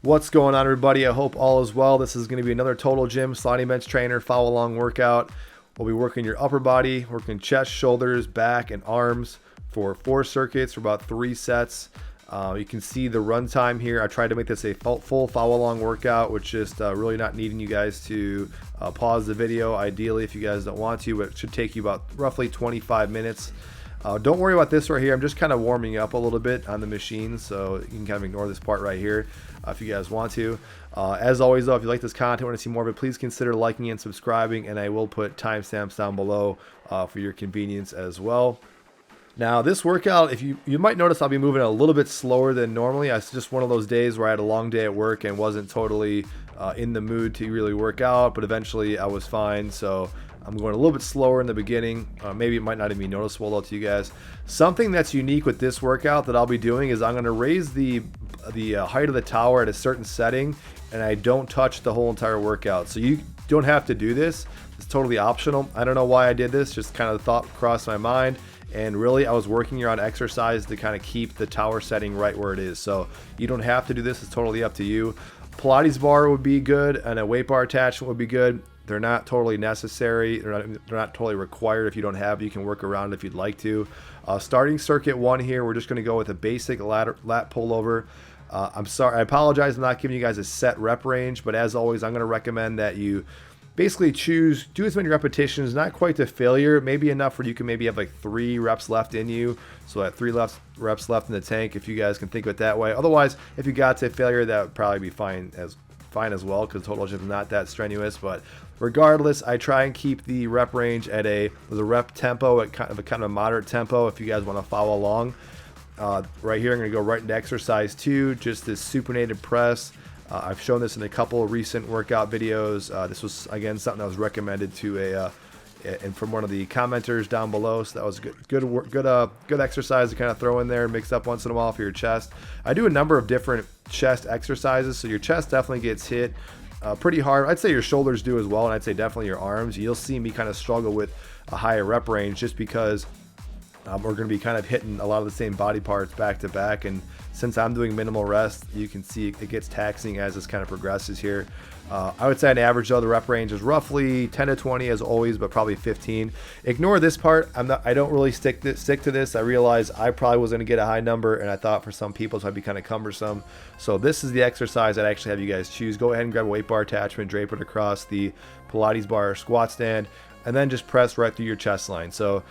What's going on, everybody? I hope all is well. This is going to be another Total Gym Sliding Bench Trainer follow along workout. We'll be working your upper body, working chest, shoulders, back, and arms for 4 circuits for about 3 sets. You can see the run time here. I tried to make this a full follow along workout, which just really not needing you guys to pause the video, ideally, if you guys don't want to, but it should take you about roughly 25 minutes. Don't worry about this right here. I'm just kind of warming up a little bit on the machine, so you can kind of ignore this part right here if you guys want to. As always, though, if you like this content, want to see more of it, please consider liking and subscribing, and I will put timestamps down below for your convenience as well. Now, this workout, if you might notice, I'll be moving a little bit slower than normally. It's just one of those days where I had a long day at work and wasn't totally in the mood to really work out, but eventually I was fine, so I'm going a little bit slower in the beginning. Maybe it might not even be noticeable though to you guys. Something that's unique with this workout that I'll be doing is I'm going to raise the height of the tower at a certain setting, and I don't touch the whole entire workout. So you don't have to do this. It's totally optional. I don't know why I did this. Just kind of the thought crossed my mind. And really, I was working around exercise to kind of keep the tower setting right where it is. So you don't have to do this. It's totally up to you. Pilates bar would be good, and a weight bar attachment would be good. They're not totally necessary. They're not totally required. If you don't have it, you can work around it if you'd like to. Starting circuit 1 here, we're just going to go with a basic lat pullover. I'm sorry, I apologize, I'm not giving you guys a set rep range, but as always, I'm going to recommend that you basically do as many repetitions, not quite to failure, maybe enough where you can maybe have like 3 reps left in you, so that 3 reps left in the tank, if you guys can think of it that way. Otherwise, if you got to failure, that would probably be fine as well, because Total Gym is not that strenuous. But regardless, I try and keep the rep range at a rep tempo, at kind of a moderate tempo, if you guys want to follow along. Right here, I'm going to go right into exercise 2, just this supinated press. I've shown this in a couple of recent workout videos. This was, again, something that was recommended to and from one of the commenters down below, so that was good exercise to kind of throw in there, mix up once in a while for your chest. I do a number of different chest exercises, so your chest definitely gets hit pretty hard. I'd say your shoulders do as well, and I'd say definitely your arms. You'll see me kind of struggle with a higher rep range just because we're going to be kind of hitting a lot of the same body parts back to back, and since I'm doing minimal rest, you can see it gets taxing as this kind of progresses here. I would say on average, though, the rep range is roughly 10 to 20 as always, but probably 15. Ignore this part. I don't really stick to this. I realized I probably was going to get a high number, and I thought for some people it might be kind of cumbersome. So this is the exercise I'd actually have you guys choose. Go ahead and grab a weight bar attachment, drape it across the Pilates bar or squat stand, and then just press right through your chest line. So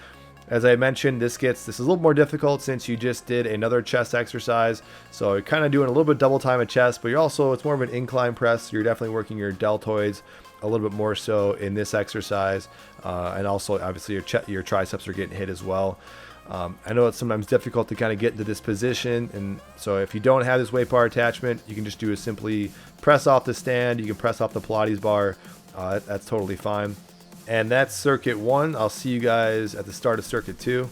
as I mentioned, this is a little more difficult since you just did another chest exercise. So you're kind of doing a little bit double time of chest, but it's more of an incline press. So you're definitely working your deltoids a little bit more so in this exercise. And also, obviously, your triceps are getting hit as well. I know it's sometimes difficult to kind of get into this position. And so if you don't have this weight bar attachment, you can just do is simply press off the stand. You can press off the Pilates bar. That's totally fine. And that's circuit 1. I'll see you guys at the start of circuit 2.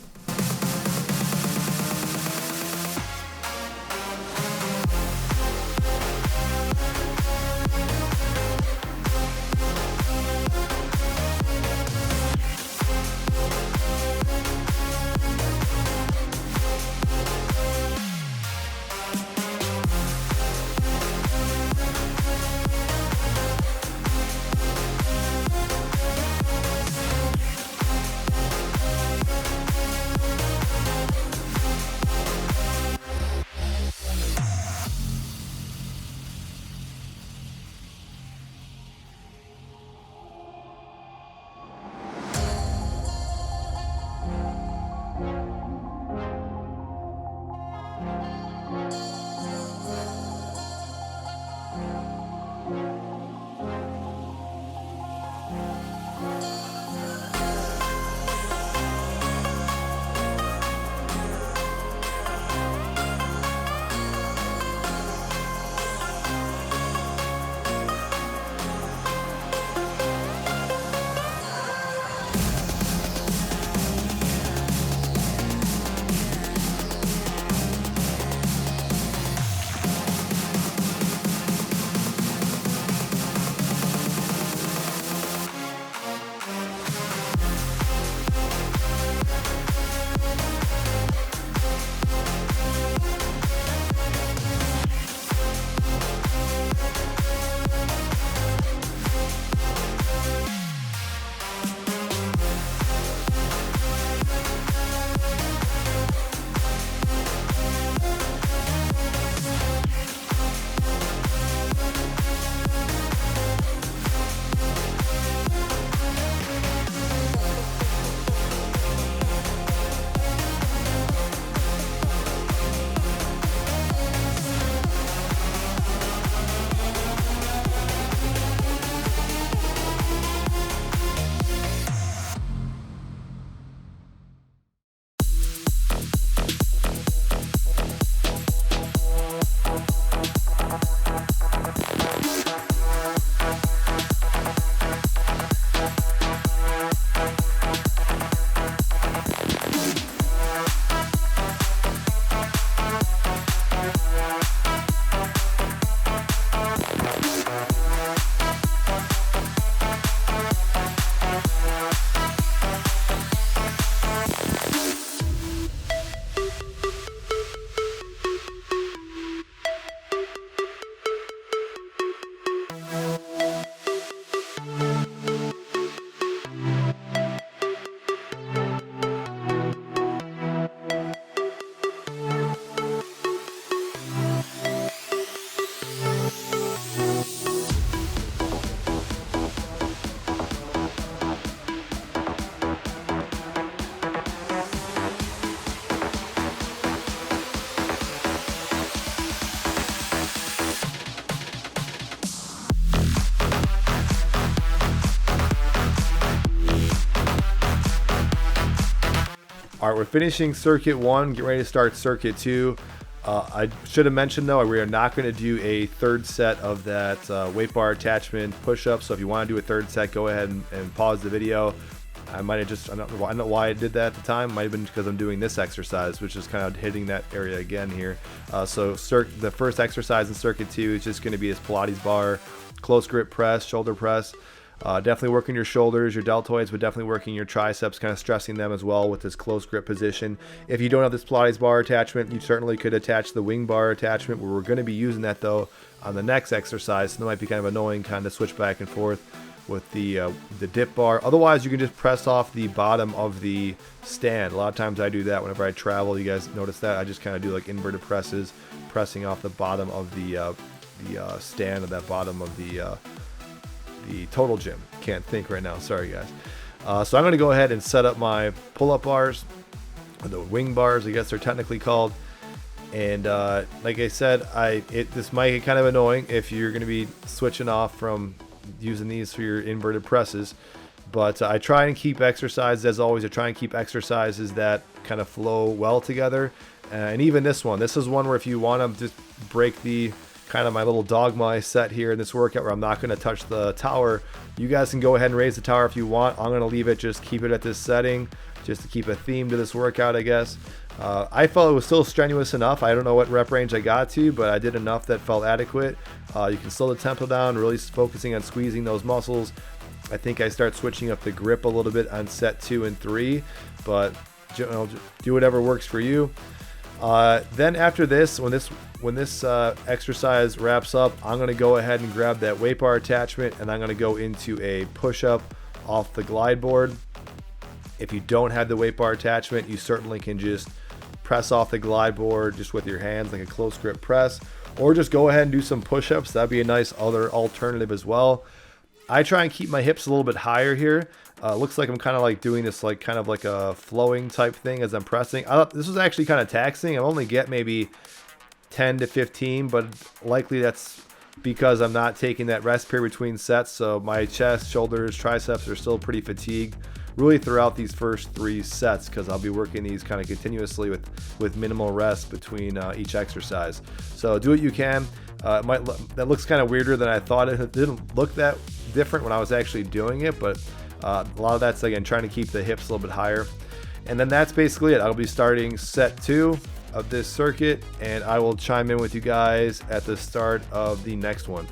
All right, we're finishing circuit 1, get ready to start circuit 2. I should have mentioned though, we are not going to do a third set of that weight bar attachment push-up. So if you want to do a third set, go ahead and pause the video. I might have just, I don't know why I did that at the time. Might have been because I'm doing this exercise, which is kind of hitting that area again here. So the first exercise in circuit 2 is just going to be this Pilates bar, close grip press, shoulder press. Definitely working your shoulders, your deltoids, but definitely working your triceps, kind of stressing them as well with this close grip position. If you don't have this Pilates bar attachment, you certainly could attach the wing bar attachment, where we're going to be using that though on the next exercise. So that might be kind of annoying, kind of switch back and forth with the dip bar. Otherwise, you can just press off the bottom of the stand. A lot of times I do that whenever I travel. You guys notice that? I just kind of do like inverted presses, pressing off the bottom of the stand, of that bottom of the total gym. Can't think right now, sorry guys. So I'm going to go ahead and set up my pull-up bars, or the wing bars I guess they're technically called. And like I said, this might get kind of annoying if you're going to be switching off from using these for your inverted presses, but I try and keep exercises, as always, I try and keep exercises that kind of flow well together. And even this is one where if you want to just break the kind of my little dogma I set here in this workout, where I'm not going to touch the tower, you guys can go ahead and raise the tower if you want. I'm going to leave it, just keep it at this setting, just to keep a theme to this workout, I guess. I felt it was still strenuous enough. I don't know what rep range I got to, but I did enough that felt adequate. You can slow the tempo down, really focusing on squeezing those muscles. I think I start switching up the grip a little bit on set 2 and 3, but do whatever works for you. Then after this, when this exercise wraps up, I'm going to go ahead and grab that weight bar attachment, and I'm going to go into a push-up off the glide board. If you don't have the weight bar attachment, you certainly can just press off the glide board just with your hands, like a close grip press, or just go ahead and do some push-ups. That'd be a nice other alternative as well. I try and keep my hips a little bit higher here. Looks like I'm kind of like doing this like kind of like a flowing type thing as I'm pressing. This was actually kind of taxing. I only get maybe 10 to 15, but likely that's because I'm not taking that rest period between sets. So my chest, shoulders, triceps are still pretty fatigued really throughout these first 3 sets, because I'll be working these kind of continuously with minimal rest between each exercise. So do what you can. That looks kind of weirder than I thought. It didn't look that different when I was actually doing it, but a lot of that's, again, trying to keep the hips a little bit higher. And then that's basically it. I'll be starting set 2 of this circuit, and I will chime in with you guys at the start of the next one.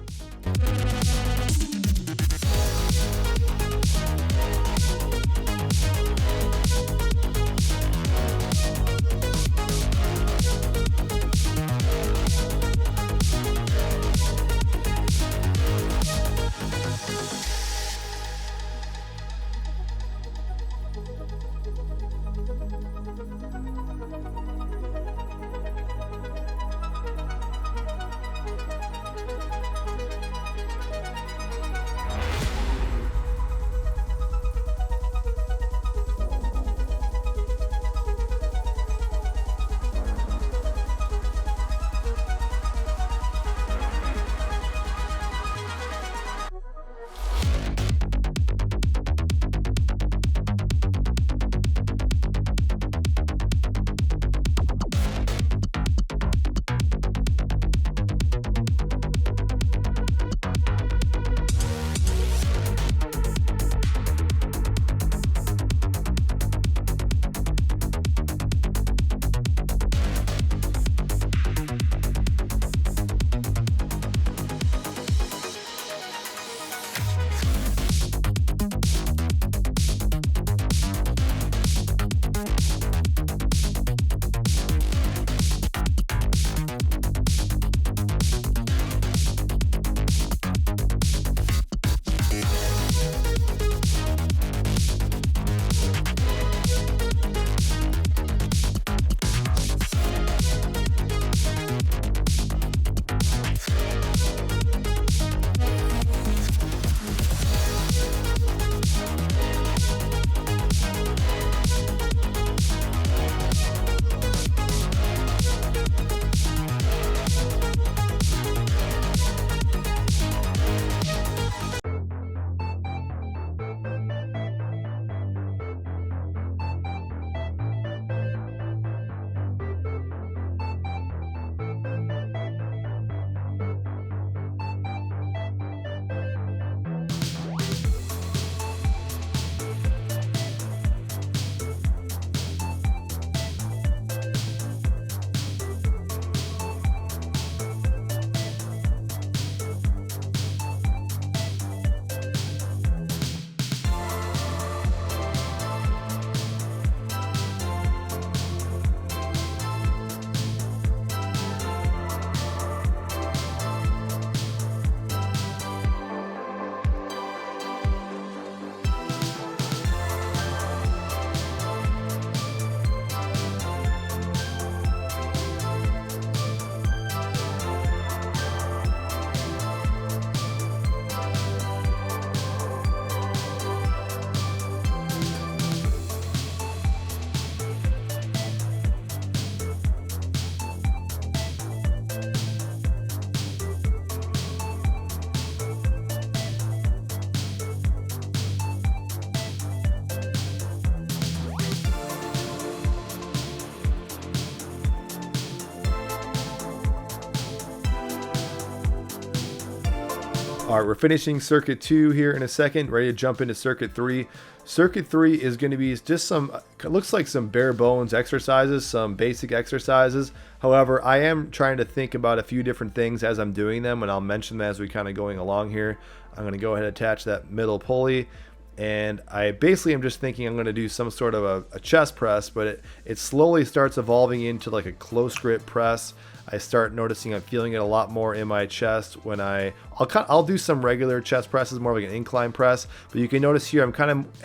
All right, we're finishing circuit 2 here in a second, ready to jump into circuit 3. Circuit 3 is going to be just some, looks like some bare bones exercises, some basic exercises. However, I am trying to think about a few different things as I'm doing them, and I'll mention them as we kind of going along here. I'm going to go ahead and attach that middle pulley, and I basically am just thinking I'm going to do some sort of a chest press, but it slowly starts evolving into like a close grip press. I start noticing I'm feeling it a lot more in my chest when I'll do some regular chest presses, more like an incline press, but you can notice here I'm kind of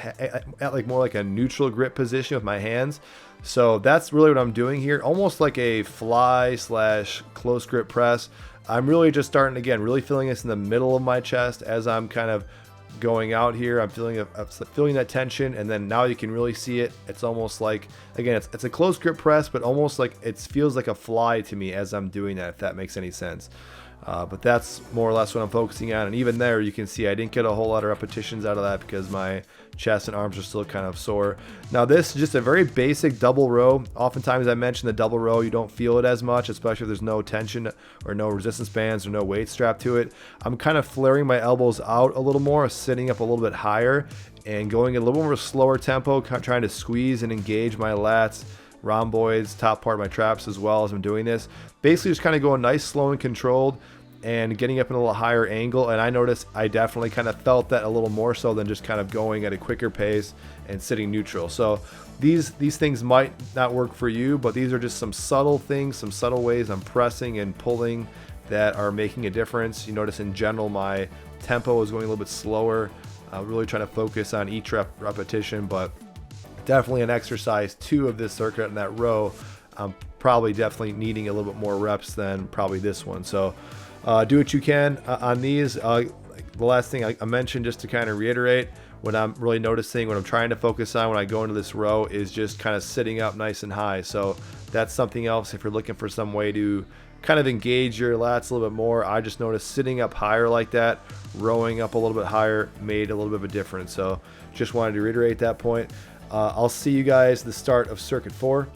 at like more like a neutral grip position with my hands. So that's really what I'm doing here, almost like a fly / close grip press. I'm really just starting, again, really feeling this in the middle of my chest as I'm kind of going out here. I'm feeling that tension, and then now you can really see it. It's almost like, again, it's a close grip press, but almost like it feels like a fly to me as I'm doing that, if that makes any sense. But that's more or less what I'm focusing on, and even there you can see I didn't get a whole lot of repetitions out of that because my chest and arms are still kind of sore. Now this is just a very basic double row. Oftentimes I mention the double row, you don't feel it as much, especially if there's no tension or no resistance bands or no weight strapped to it. I'm kind of flaring my elbows out a little more, sitting up a little bit higher, and going a little more slower tempo, trying to squeeze and engage my lats, rhomboids, top part of my traps as well as I'm doing this. Basically just kind of going nice, slow, and controlled, and getting up in a little higher angle. And I noticed I definitely kind of felt that a little more so than just kind of going at a quicker pace and sitting neutral. So these things might not work for you, but these are just some subtle things, some subtle ways I'm pressing and pulling that are making a difference. You notice in general my tempo is going a little bit slower, really trying to focus on each repetition, but definitely an exercise 2 of this circuit in that row, I'm probably definitely needing a little bit more reps than probably this one. So do what you can on these. The last thing I mentioned, just to kind of reiterate, what I'm really noticing, what I'm trying to focus on when I go into this row is just kind of sitting up nice and high. So that's something else if you're looking for some way to kind of engage your lats a little bit more. I just noticed sitting up higher like that, rowing up a little bit higher, made a little bit of a difference. So just wanted to reiterate that point. I'll see you guys at the start of circuit 4.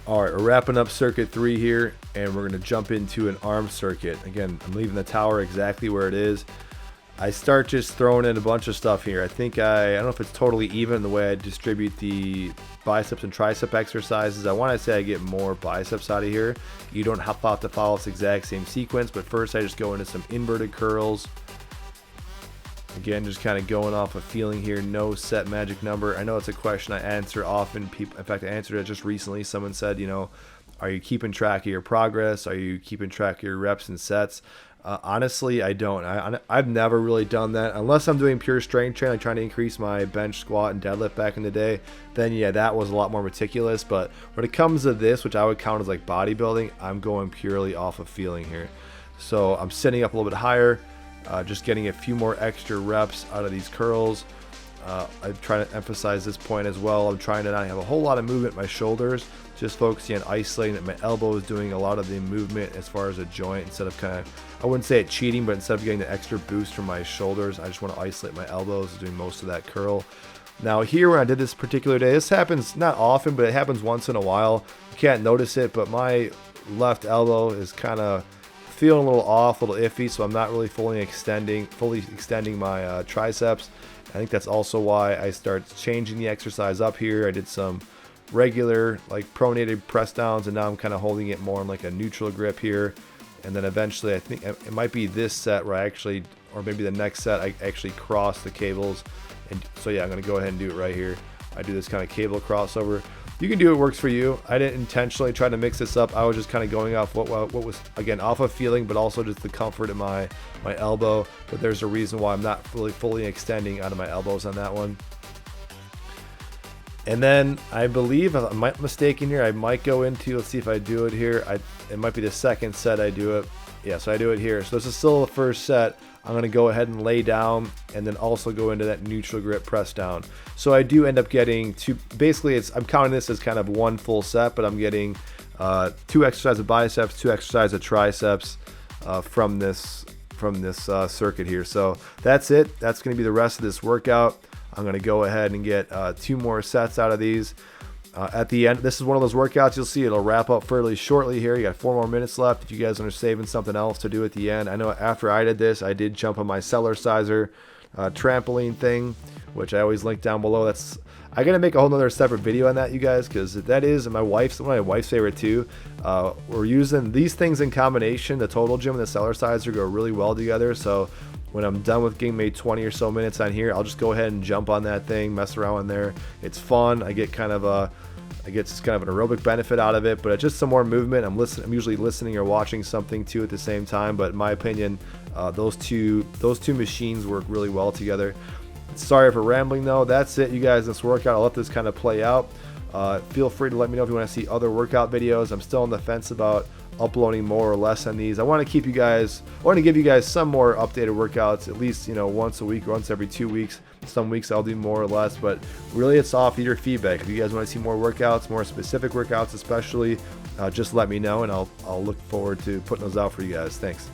All right, we're wrapping up circuit 3 here, and we're going to jump into an arm circuit. Again, I'm leaving the tower exactly where it is. I start just throwing in a bunch of stuff here. I think I don't know if it's totally even the way I distribute the biceps and tricep exercises. I want to say I get more biceps out of here. You don't have to follow this exact same sequence, but first I just go into some inverted curls. Again, just kind of going off a feeling here, no set magic number. I know it's a question I answer often. In fact, I answered it just recently. Someone said, you know, are you keeping track of your progress? Are you keeping track of your reps and sets? Honestly, I don't. I've never really done that unless I'm doing pure strength training, like trying to increase my bench, squat, and deadlift back in the day. Then yeah, that was a lot more meticulous. But when it comes to this, which I would count as like bodybuilding, I'm going purely off of feeling here. So I'm sitting up a little bit higher, just getting a few more extra reps out of these curls. I'm trying to emphasize this point as well. I'm trying to not have a whole lot of movement in my shoulders, just focusing on isolating that my elbow is doing a lot of the movement as far as a joint instead of kind of, I wouldn't say it cheating, but instead of getting the extra boost from my shoulders, I just want to isolate my elbows, doing most of that curl. Now here, when I did this particular day, this happens not often, but it happens once in a while. You can't notice it, but my left elbow is kind of feeling a little off, a little iffy, so I'm not really fully extending my triceps. I think that's also why I start changing the exercise up here. I did some regular like pronated press downs, and now I'm kind of holding it more in like a neutral grip here. And then eventually, I think it might be this set where I actually, or maybe the next set, I actually cross the cables. And so yeah, I'm gonna go ahead and do it right here. I do this kind of cable crossover. You can do what works for you. I didn't intentionally try to mix this up. I was just kind of going off what was, again, off of feeling, but also just the comfort in my elbow. But there's a reason why I'm not really fully extending out of my elbows on that one. And then I believe, if I'm not mistaken here, I might go into, let's see if I do it here. It might be the second set I do it. Yeah, so I do it here. So this is still the first set. I'm going to go ahead and lay down and then also go into that neutral grip press down. So I do end up getting two, basically I'm counting this as kind of one full set, but I'm getting 2 exercises of biceps, 2 exercises of triceps from this circuit here. So that's it. That's going to be the rest of this workout. I'm going to go ahead and get 2 more sets out of these. At the end, this is one of those workouts you'll see it'll wrap up fairly shortly here. You got 4 more minutes left if you guys are saving something else to do at the end. I know after I did this, I did jump on my Cellerciser trampoline thing, which I always link down below. I gotta make a whole nother separate video on that, you guys, because that is one of my wife's favorite too. We're using these things in combination. The Total Gym and the Cellerciser go really well together. So when I'm done with getting maybe 20 or so minutes on here, I'll just go ahead and jump on that thing, mess around in there. It's fun. I get kind of an aerobic benefit out of it, but it's just some more movement. I'm usually listening or watching something too at the same time, but in my opinion, those two machines work really well together. Sorry for rambling though. That's it, you guys. This workout, I'll let this kind of play out. Feel free to let me know if you want to see other workout videos. I'm still on the fence about uploading more or less on these. I want to give you guys some more updated workouts, at least once a week or once every 2 weeks. Some weeks I'll do more or less, but really it's off your feedback. If you guys want to see more workouts, more specific workouts especially, just let me know, and I'll look forward to putting those out for you guys. Thanks.